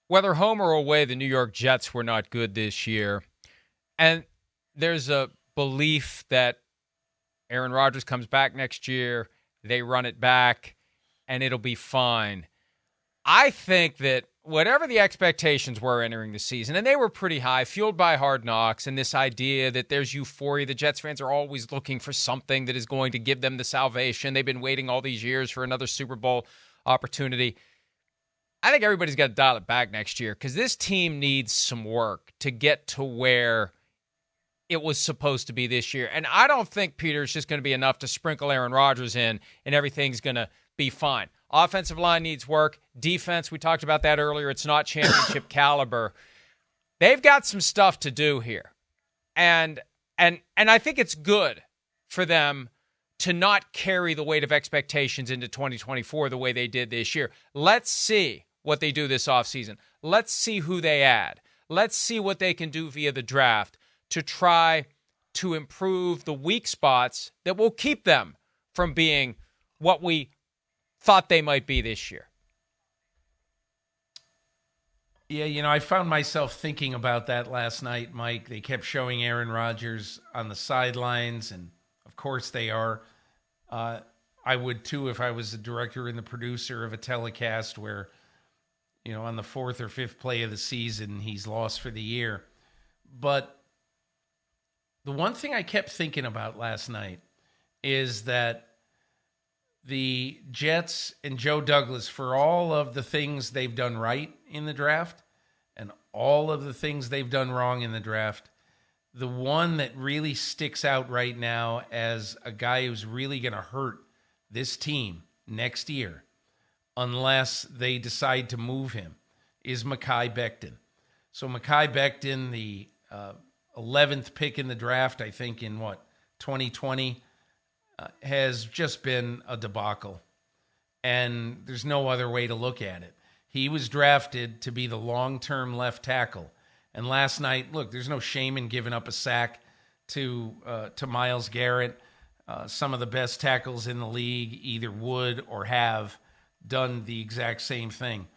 Whether home or away, the New York Jets were not good this year. And there's a belief that Aaron Rodgers comes back next year, they run it back, and it'll be fine. I think that whatever the expectations were entering the season, and they were pretty high, fueled by Hard Knocks and this idea that there's euphoria. The Jets fans are always looking for something that is going to give them the salvation. They've been waiting all these years for another Super Bowl opportunity. I think everybody's got to dial it back next year because this team needs some work to get to where it was supposed to be this year. And I don't think, Peter, it's just going to be enough to sprinkle Aaron Rodgers in and everything's going to be fine. Offensive line needs work. Defense, we talked about that earlier. It's not championship caliber. They've got some stuff to do here. And I think it's good for them to not carry the weight of expectations into 2024 the way they did this year. Let's see what they do this offseason. Let's see who they add. Let's see what they can do via the draft to try to improve the weak spots that will keep them from being what we thought they might be this year. Yeah, I found myself thinking about that last night, Mike. They kept showing Aaron Rodgers on the sidelines, and of course they are. I would too if I was the director and the producer of a telecast where, on the fourth or fifth play of the season, he's lost for the year. But the one thing I kept thinking about last night is that the Jets and Joe Douglas, for all of the things they've done right in the draft and all of the things they've done wrong in the draft, the one that really sticks out right now as a guy who's really going to hurt this team next year, unless they decide to move him, is Mekhi Becton. So Mekhi Becton, the 11th pick in the draft, I think in 2020, has just been a debacle. And there's no other way to look at it. He was drafted to be the long-term left tackle. And last night, look, there's no shame in giving up a sack to Myles Garrett. Some of the best tackles in the league either would or have done the exact same thing.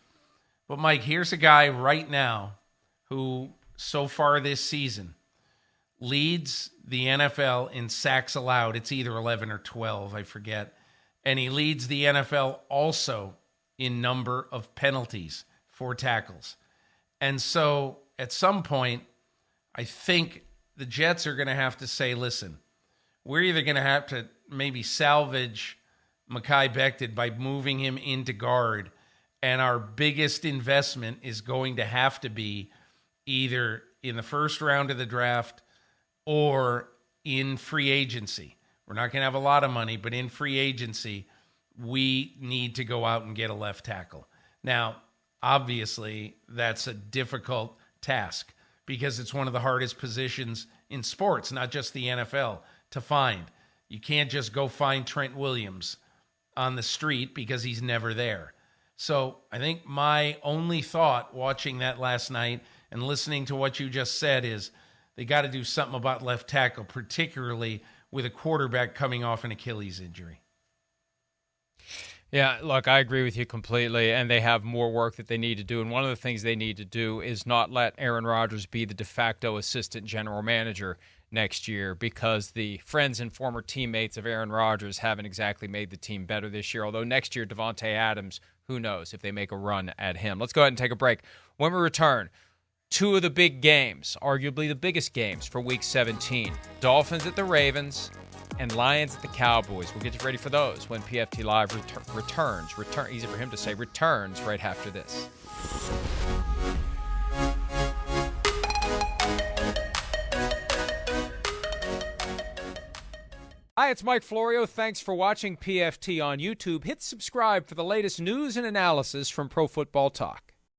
But, Mike, here's a guy right now who, so far this season, leads the NFL in sacks allowed. It's either 11 or 12, I forget. And he leads the NFL also in number of penalties for tackles. And so at some point, I think the Jets are going to have to say, listen, we're either going to have to maybe salvage Mekhi Becton by moving him into guard, and our biggest investment is going to have to be either in the first round of the draft or in free agency. We're not going to have a lot of money, but in free agency, we need to go out and get a left tackle. Now, obviously, that's a difficult task because it's one of the hardest positions in sports, not just the NFL, to find. You can't just go find Trent Williams on the street because he's never there. So I think my only thought watching that last night and listening to what you just said is they got to do something about left tackle, particularly with a quarterback coming off an Achilles injury. Yeah, look, I agree with you completely, and they have more work that they need to do. And one of the things they need to do is not let Aaron Rodgers be the de facto assistant general manager next year, because the friends and former teammates of Aaron Rodgers haven't exactly made the team better this year. Although next year, Devontae Adams, who knows if they make a run at him. Let's go ahead and take a break. When we return, two of the big games, arguably the biggest games for Week 17, Dolphins at the Ravens and Lions at the Cowboys. We'll get you ready for those when PFT Live returns. Easy for him to say, returns right after this. Hi, it's Mike Florio. Thanks for watching PFT on YouTube. Hit subscribe for the latest news and analysis from Pro Football Talk.